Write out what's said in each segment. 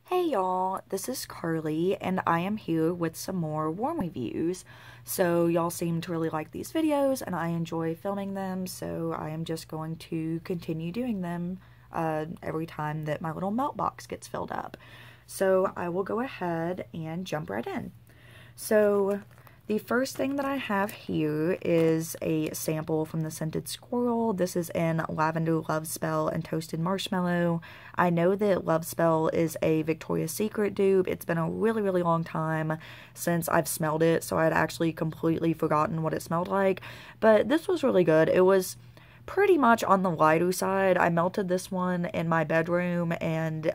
Hey y'all, this is Carly and I am here with some more warm reviews. So y'all seem to really like these videos and I enjoy filming them, so I am just going to continue doing them every time that my little melt box gets filled up. So I will go ahead and jump right in. So the first thing that I have here is a sample from the scented Squirrel. This is in Lavender Love Spell and Toasted Marshmallow. I know that Love Spell is a Victoria's Secret dupe. It's been a really long time since I've smelled it, so I'd actually completely forgotten what it smelled like. But this was really good. It was pretty much on the lighter side. I melted this one in my bedroom, and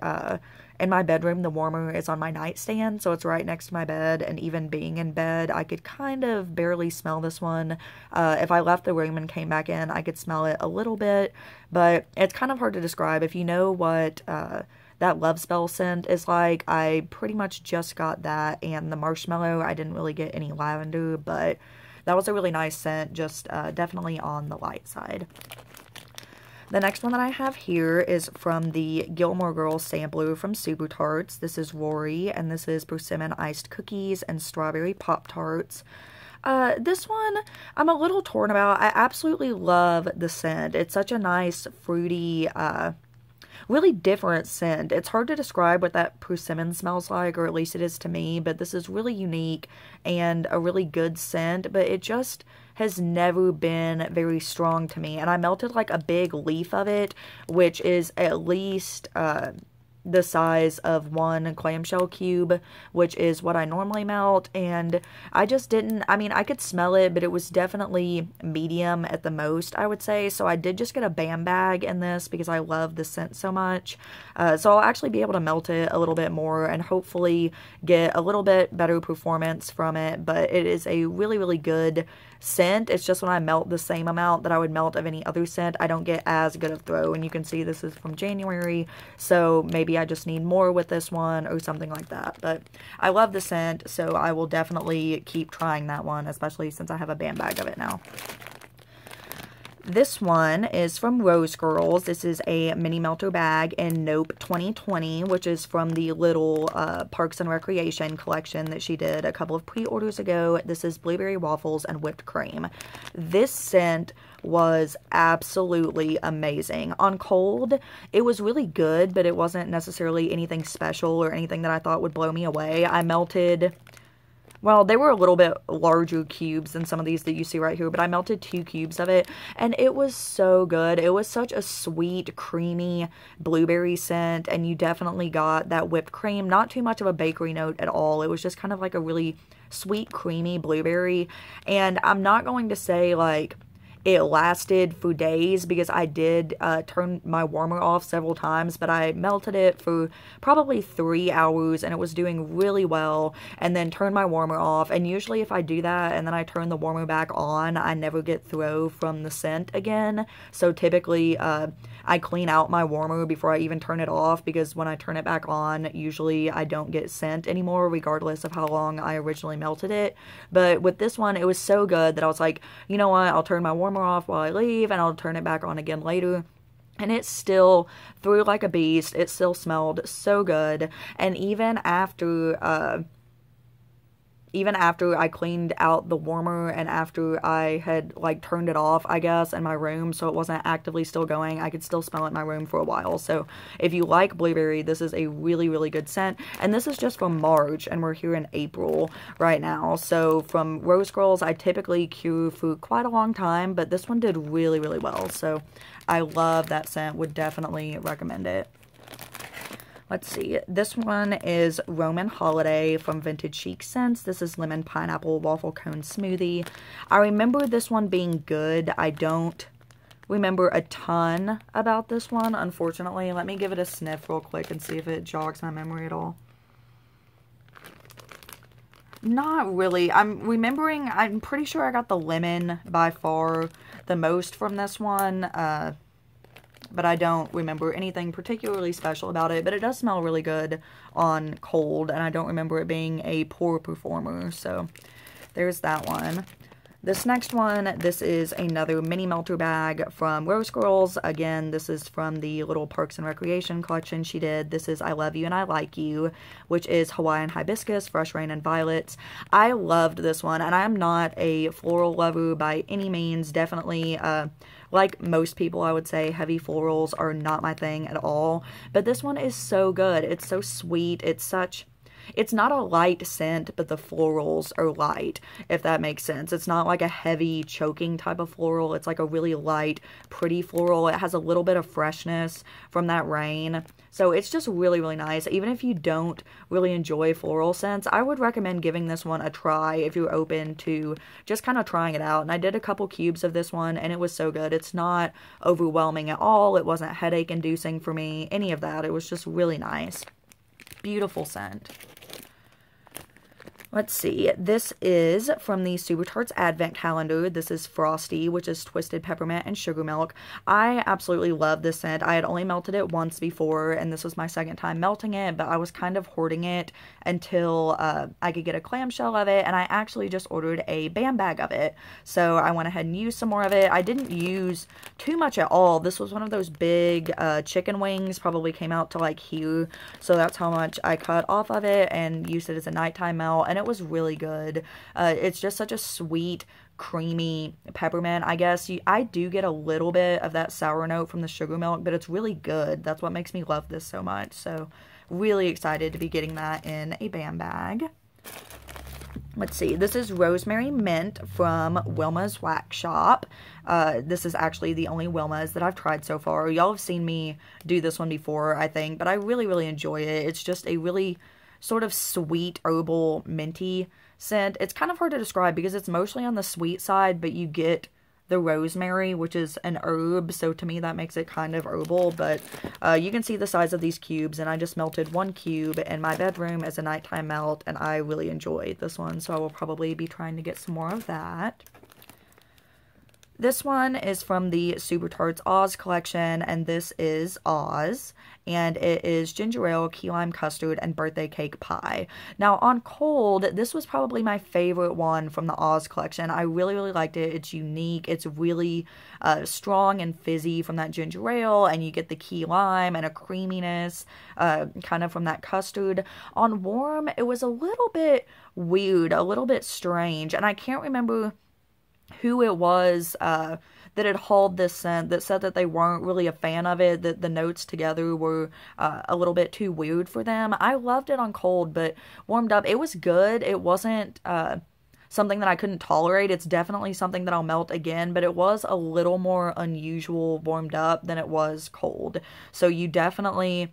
in my bedroom the warmer is on my nightstand, so it's right next to my bed, and even being in bed I could kind of barely smell this one. If I left the room and came back in, I could smell it a little bit, but it's kind of hard to describe. If you know what that Love Spell scent is like, I pretty much just got that and the marshmallow. I didn't really get any lavender, but that was a really nice scent, just definitely on the light side. The next one that I have here is from the Gilmore Girls sampler from Super Tarts. This is Rory, and this is Persimmon Iced Cookies and Strawberry Pop-Tarts. This one, I'm a little torn about. I absolutely love the scent. It's such a nice, fruity, really different scent. It's hard to describe what that persimmon smells like, or at least it is to me, but this is really unique and a really good scent, but it just has never been very strong to me. And I melted like a big leaf of it, which is at least the size of one clamshell cube, which is what I normally melt, and I just didn't, I mean, I could smell it, but it was definitely medium at the most, I would say. So I did just get a Bam bag in this because I love the scent so much. So I'll actually be able to melt it a little bit more and hopefully get a little bit better performance from it, but it is a really good scent. It's just when I melt the same amount that I would melt of any other scent, I don't get as good of throw. And you can see this is from January, so maybe I just need more with this one or something like that. But I love the scent, so I will definitely keep trying that one, especially since I have a Bam bag of it now. This one is from Rose Girls. This is a mini melter bag in Nope 2020, which is from the little Parks and Recreation collection that she did a couple of pre-orders ago. This is blueberry waffles and whipped cream. This scent was absolutely amazing. On cold, it was really good, but it wasn't necessarily anything special or anything that I thought would blow me away. I melted... Well, they were a little bit larger cubes than some of these that you see right here, but I melted 2 cubes of it, and it was so good. It was such a sweet, creamy blueberry scent, and you definitely got that whipped cream. Not too much of a bakery note at all. It was just kind of like a really sweet, creamy blueberry, and I'm not going to say, like, it lasted for days because I did turn my warmer off several times, but I melted it for probably 3 hours and it was doing really well, and then turned my warmer off. And usually if I do that and then I turn the warmer back on, I never get throw from the scent again. So typically I clean out my warmer before I even turn it off, because when I turn it back on, usually I don't get scent anymore regardless of how long I originally melted it. But with this one, it was so good that I was like, you know what, I'll turn my warmer off while I leave and I'll turn it back on again later. And it still threw like a beast. It still smelled so good. And even after I cleaned out the warmer and after I had like turned it off, I guess, in my room, so it wasn't actively still going, I could still smell it in my room for a while. So if you like blueberry, this is a really good scent. And this is just from March, and we're here in April right now. So from Rose Girls, I typically cure for quite a long time, but this one did really well. So I love that scent. Would definitely recommend it. Let's see, this one is Roman Holiday from Vintage Chic Scents. This is Lemon Pineapple Waffle Cone Smoothie. I remember this one being good. I don't remember a ton about this one, unfortunately. Let me give it a sniff real quick and see if it jogs my memory at all. Not really. I'm pretty sure I got the lemon by far the most from this one. But I don't remember anything particularly special about it. But it does smell really good on cold, and I don't remember it being a poor performer. So there's that one. This next one, this is another mini melter bag from Rose Girls. Again, this is from the little Parks and Recreation collection she did. This is I Love You and I Like You, which is Hawaiian Hibiscus, Fresh Rain, and Violets. I loved this one, and I'm not a floral lover by any means. Definitely, like most people, I would say, heavy florals are not my thing at all. But this one is so good. It's so sweet. It's not a light scent, but the florals are light, if that makes sense. It's not like a heavy, choking type of floral. It's like a really light, pretty floral. It has a little bit of freshness from that rain. So it's just really, really nice. Even if you don't really enjoy floral scents, I would recommend giving this one a try if you're open to just kind of trying it out. And I did a couple cubes of this one, and it was so good. It's not overwhelming at all. It wasn't headache-inducing for me, any of that. It was just really nice. Beautiful scent. Let's see, this is from the Super Tarts Advent Calendar. This is Frosty, which is twisted peppermint and sugar milk. I absolutely love this scent. I had only melted it once before, and this was my second time melting it, but I was kind of hoarding it until I could get a clamshell of it, and I actually just ordered a bam bag of it. So I went ahead and used some more of it. I didn't use too much at all. This was one of those big chicken wings, probably came out to like here, so that's how much I cut off of it and used it as a nighttime melt, and it was really good. It's just such a sweet, creamy peppermint. I guess I do get a little bit of that sour note from the sugar milk, but it's really good. That's what makes me love this so much. So really excited to be getting that in a bam bag. Let's see, this is Rosemary Mint from Wilma's Wax Shop. This is actually the only Wilma's that I've tried so far. Y'all have seen me do this one before, I think, but I really, really enjoy it. It's just a really sort of sweet, herbal, minty scent. It's kind of hard to describe because it's mostly on the sweet side, but you get the rosemary, which is an herb, so to me that makes it kind of herbal. But you can see the size of these cubes, and I just melted one cube in my bedroom as a nighttime melt, and I really enjoyed this one, so I will probably be trying to get some more of that. This one is from the Super Tarts Oz collection, and this is Oz, and it is ginger ale, key lime custard, and birthday cake pie. Now, on cold, this was probably my favorite one from the Oz collection. I really, really liked it. It's unique. It's really strong and fizzy from that ginger ale, and you get the key lime and a creaminess kind of from that custard. On warm, it was a little bit weird, a little bit strange, and I can't remember who it was that had hauled this scent that said that they weren't really a fan of it, that the notes together were a little bit too weird for them. I loved it on cold, but warmed up, it was good. It wasn't something that I couldn't tolerate. It's definitely something that I'll melt again, but it was a little more unusual warmed up than it was cold. So you definitely,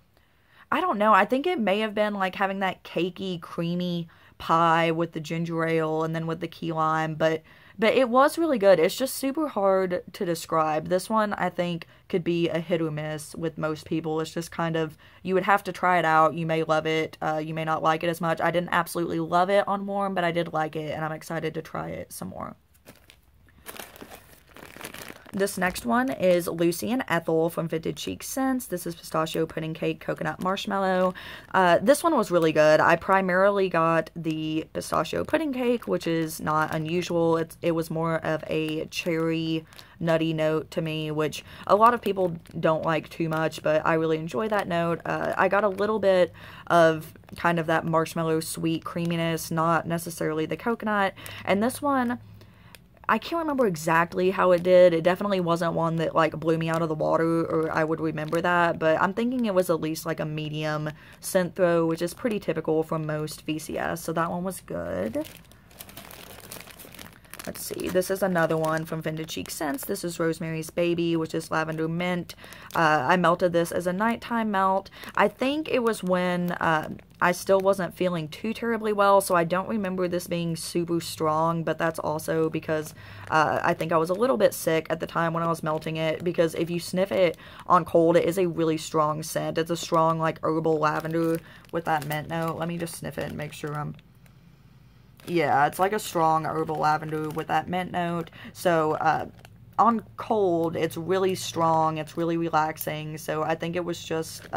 I don't know, I think it may have been like having that cakey, creamy pie with the ginger ale and then with the key lime, but it was really good. It's just super hard to describe. This one, I think, could be a hit or miss with most people. It's just kind of, you would have to try it out. You may love it. You may not like it as much. I didn't absolutely love it on warm, but I did like it, and I'm excited to try it some more. This next one is Lucy and Ethel from Vintage Chic Scents. This is pistachio pudding cake, coconut marshmallow. This one was really good. I primarily got the pistachio pudding cake, which is not unusual. It was more of a cherry nutty note to me, which a lot of people don't like too much, but I really enjoy that note. I got a little bit of kind of that marshmallow sweet creaminess, not necessarily the coconut. And this one, I can't remember exactly how it did. It definitely wasn't one that like blew me out of the water, or I would remember that, but I'm thinking it was at least like a medium scent throw, which is pretty typical from most VCS, so that one was good. Let's see, this is another one from Vintage Chic Scents. This is Rosemary's Baby, which is lavender mint. I melted this as a nighttime melt. I think it was when I still wasn't feeling too terribly well, so I don't remember this being super strong, but that's also because I think I was a little bit sick at the time when I was melting it, because if you sniff it on cold, it is a really strong scent. It's a strong, like, herbal lavender with that mint note. Let me just sniff it and make sure I'm... Yeah, it's like a strong herbal lavender with that mint note. So, on cold, it's really strong. It's really relaxing. So, I think it was just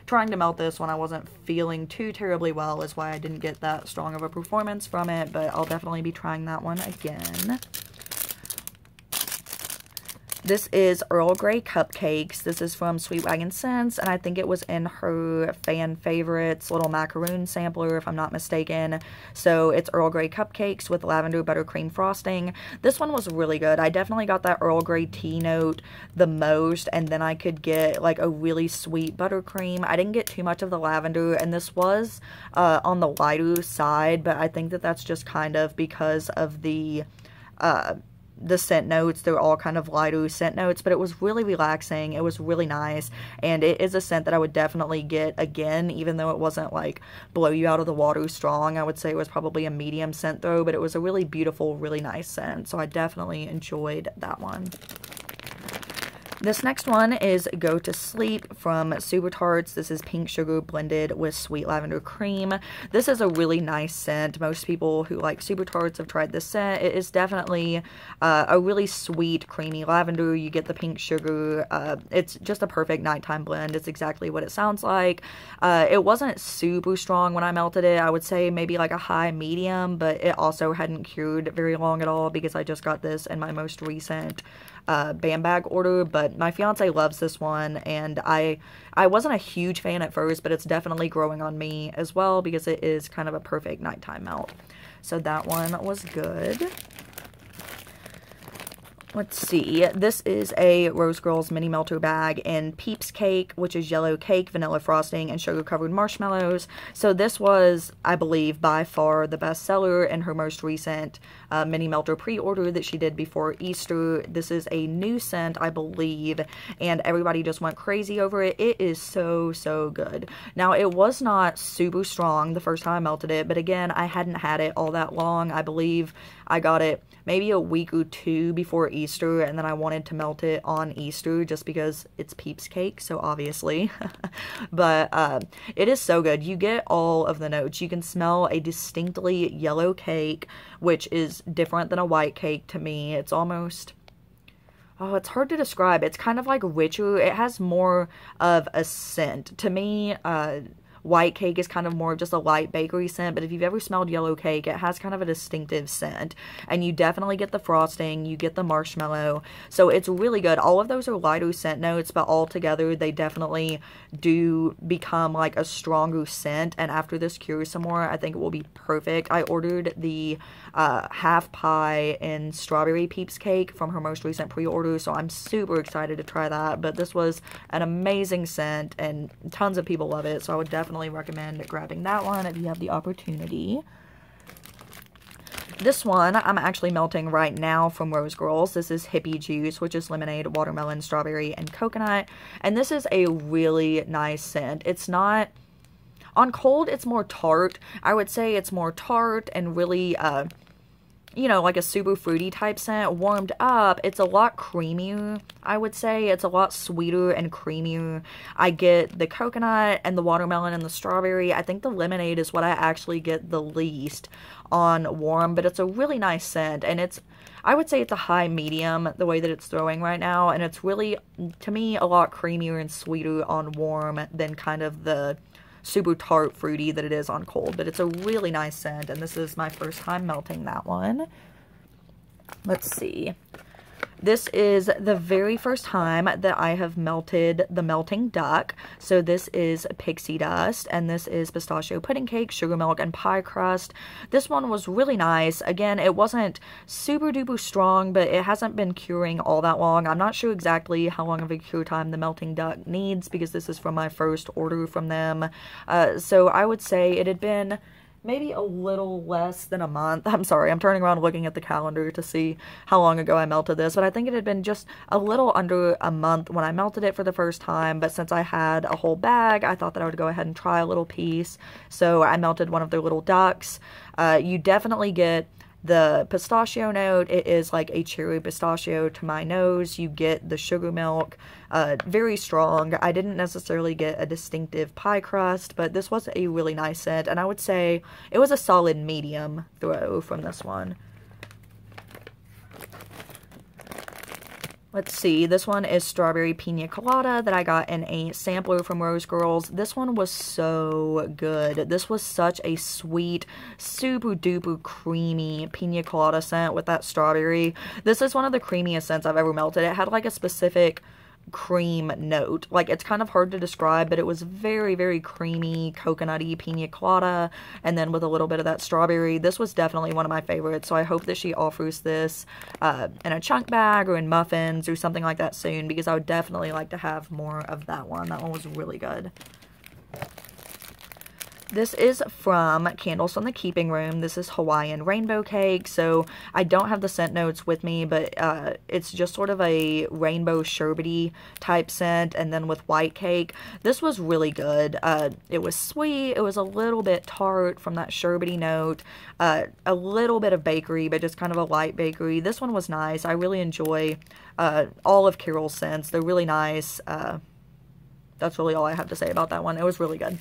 trying to melt this when I wasn't feeling too terribly well is why I didn't get that strong of a performance from it. But I'll definitely be trying that one again. This is Earl Grey Cupcakes. This is from Sweet Wagon Scents, and I think it was in her fan favorites little macaroon sampler, if I'm not mistaken. So it's Earl Grey Cupcakes with lavender buttercream frosting. This one was really good. I definitely got that Earl Grey tea note the most, and then I could get like a really sweet buttercream. I didn't get too much of the lavender, and this was on the lighter side, but I think that that's just kind of because of the scent notes. They're all kind of lighter scent notes, but it was really relaxing. It was really nice, and it is a scent that I would definitely get again, even though it wasn't like blow you out of the water strong. I would say it was probably a medium scent though, but it was a really beautiful, really nice scent, so I definitely enjoyed that one. This next one is Go to Sleep from Super Tarts. This is pink sugar blended with sweet lavender cream. This is a really nice scent. Most people who like Super Tarts have tried this scent. It is definitely a really sweet, creamy lavender. You get the pink sugar. It's just a perfect nighttime blend. It's exactly what it sounds like. It wasn't super strong when I melted it. I would say maybe like a high medium, but it also hadn't cured very long at all because I just got this in my most recent bam bag order, but my fiance loves this one, and I wasn't a huge fan at first, but it's definitely growing on me as well because it is kind of a perfect nighttime melt. So that one was good. Let's see, this is a Rose Girls mini melter bag in Peeps Cake, which is yellow cake, vanilla frosting, and sugar-covered marshmallows. So this was, I believe, by far the best seller in her most recent mini melter pre-order that she did before Easter. This is a new scent, I believe, and everybody just went crazy over it. It is so, so good. Now, it was not super strong the first time I melted it, but again, I hadn't had it all that long. I believe I got it maybe a week or two before Easter, and then I wanted to melt it on Easter just because it's Peeps Cake, so obviously. But it is so good. You get all of the notes. You can smell a distinctly yellow cake, which is different than a white cake to me. It's almost... oh, it's hard to describe. It's kind of like richer. It has more of a scent. To me, white cake is kind of more of just a light bakery scent, but if you've ever smelled yellow cake, it has kind of a distinctive scent, and you definitely get the frosting, you get the marshmallow, so it's really good. All of those are lighter scent notes, but all together they definitely do become like a stronger scent, and after this cures some more, I think it will be perfect. I ordered the half pie in strawberry Peeps Cake from her most recent pre-order, so I'm super excited to try that, but this was an amazing scent, and tons of people love it, so I would definitely recommend grabbing that one if you have the opportunity. This one I'm actually melting right now from Rose Girls. This is Hippie Gs, which is lemonade, watermelon, strawberry, and coconut. And this is a really nice scent. It's not... on cold, it's more tart. I would say it's more tart and really... you know, like a super fruity type scent. Warmed up, it's a lot creamier, I would say. It's a lot sweeter and creamier. I get the coconut and the watermelon and the strawberry. I think the lemonade is what I actually get the least on warm, but it's a really nice scent, and it's, I would say it's a high medium the way that it's throwing right now, and it's really, to me, a lot creamier and sweeter on warm than kind of the super tart fruity that it is on cold, but it's a really nice scent, and this is my first time melting that one. Let's see. This is the very first time that I have melted the melting duck. So this is Pixie Dust, and this is pistachio pudding cake, sugar milk, and pie crust. This one was really nice. Again, it wasn't super duper strong, but it hasn't been curing all that long. I'm not sure exactly how long of a cure time the melting duck needs because this is from my first order from them. So I would say it had been maybe a little less than a month. I'm sorry, I'm turning around looking at the calendar to see how long ago I melted this, but I think it had been just a little under a month when I melted it for the first time, but since I had a whole bag, I thought that I would go ahead and try a little piece, so I melted one of their little ducks. You definitely get the pistachio note. It is like a cherry pistachio to my nose. You get the sugar milk, very strong. I didn't necessarily get a distinctive pie crust, but this was a really nice scent, and I would say it was a solid medium throw from this one. Let's see, this one is Strawberry Pina Colada that I got in a sampler from Rose Girls. This one was so good. This was such a sweet, super duper creamy pina colada scent with that strawberry. This is one of the creamiest scents I've ever melted. It had like a specific cream note. Like, it's kind of hard to describe, but it was very, very creamy, coconutty pina colada, and then with a little bit of that strawberry. This was definitely one of my favorites, so I hope that she offers this in a chunk bag or in muffins or something like that soon, because I would definitely like to have more of that one. That one was really good. This is from Candles from the Keeping Room. This is Hawaiian Rainbow Cake. So I don't have the scent notes with me, but it's just sort of a rainbow sherbety type scent, and then with white cake. This was really good. It was sweet. It was a little bit tart from that sherbety note. A little bit of bakery, but just kind of a light bakery. This one was nice. I really enjoy all of Carol's scents. They're really nice. That's really all I have to say about that one. It was really good.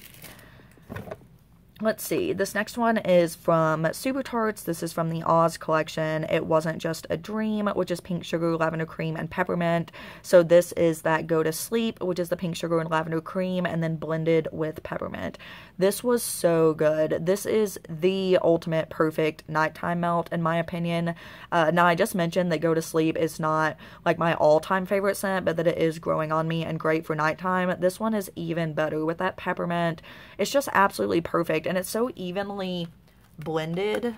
Let's see, this next one is from Super Tarts. This is from the Oz collection. It Wasn't Just a Dream, which is pink sugar, lavender cream, and peppermint. So this is that Go to Sleep, which is the pink sugar and lavender cream, and then blended with peppermint. This was so good. This is the ultimate perfect nighttime melt, in my opinion. Now, I just mentioned that Go to Sleep is not like my all-time favorite scent, but that it is growing on me and great for nighttime. This one is even better with that peppermint. It's just absolutely perfect, and it's so evenly blended.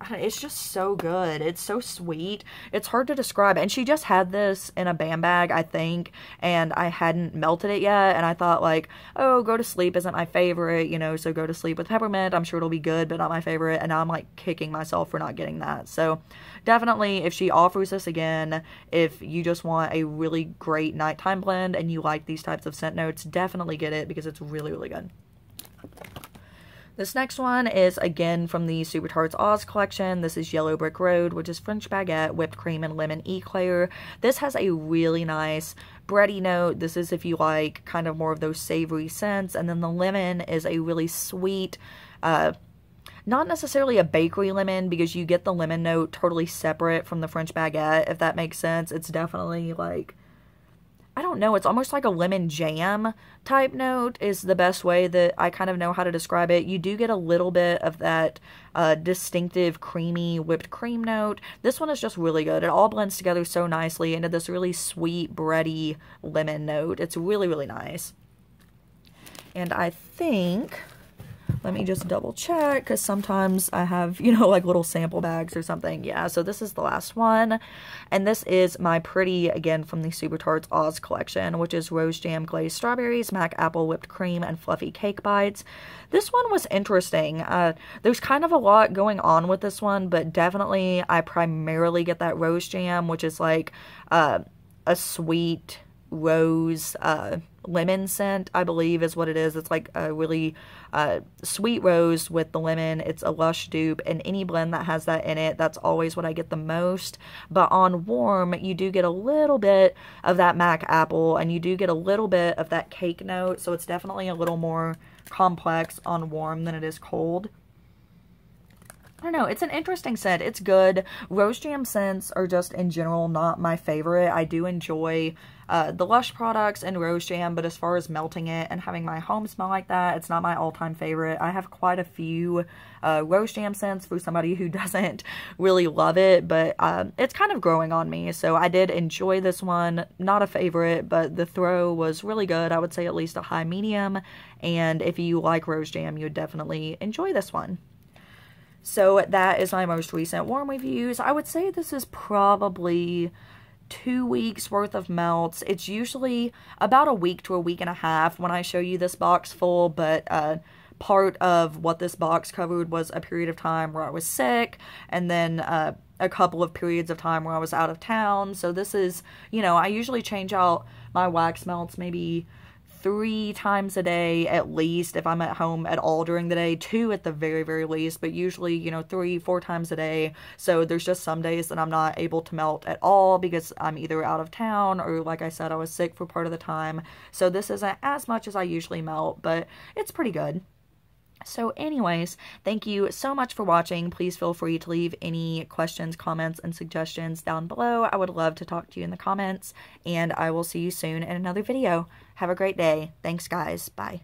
It's just so good. It's so sweet. It's hard to describe. And she just had this in a bam bag, I think, and I hadn't melted it yet, and I thought, like, oh, Go to Sleep isn't my favorite, you know, so Go to Sleep with peppermint, I'm sure it'll be good, but not my favorite, and now I'm, like, kicking myself for not getting that. So definitely, if she offers this again, if you just want a really great nighttime blend and you like these types of scent notes, definitely get it, because it's really, really good. This next one is, again, from the Super Tarts Oz collection. This is Yellow Brick Road, which is French baguette, whipped cream, and lemon eclair. This has a really nice bready note. This is if you like kind of more of those savory scents. And then the lemon is a really sweet, not necessarily a bakery lemon, because you get the lemon note totally separate from the French baguette, if that makes sense. It's definitely like, I don't know, it's almost like a lemon jam type note is the best way that I kind of know how to describe it. You do get a little bit of that distinctive creamy whipped cream note. This one is just really good. It all blends together so nicely into this really sweet bready lemon note. It's really, really nice. And I think, let me just double check, because sometimes I have, you know, like little sample bags or something. Yeah, so this is the last one. And this is my pretty, again, from the Super Tarts Oz collection, which is Rose Jam Glazed Strawberries, Mac Apple Whipped Cream, and Fluffy Cake Bites. This one was interesting. There's kind of a lot going on with this one, but definitely I primarily get that Rose Jam, which is like a sweet rose lemon scent, I believe is what it is. It's like a really sweet rose with the lemon. It's a Lush dupe, and any blend that has that in it, that's always what I get the most. But on warm, you do get a little bit of that Mac apple, and you do get a little bit of that cake note, so it's definitely a little more complex on warm than it is cold. I don't know, it's an interesting scent. It's good. Rose Jam scents are just, in general, not my favorite. I do enjoy the Lush products and Rose Jam, but as far as melting it and having my home smell like that, it's not my all-time favorite. I have quite a few Rose Jam scents for somebody who doesn't really love it, but it's kind of growing on me, so I did enjoy this one. Not a favorite, but the throw was really good. I would say at least a high medium, and if you like Rose Jam, you would definitely enjoy this one. So that is my most recent warm reviews. I would say this is probably 2 weeks worth of melts. It's usually about a week to a week and a half when I show you this box full, but part of what this box covered was a period of time where I was sick, and then a couple of periods of time where I was out of town. So this is, you know, I usually change out my wax melts maybe 3 times a day at least, if I'm at home at all during the day. 2 at the very, very least, but usually, you know, 3-4 times a day. So there's just some days that I'm not able to melt at all because I'm either out of town or, like I said, I was sick for part of the time. So this isn't as much as I usually melt, but it's pretty good. So anyways, thank you so much for watching. Please feel free to leave any questions, comments, and suggestions down below. I would love to talk to you in the comments, and I will see you soon in another video. Have a great day. Thanks, guys. Bye.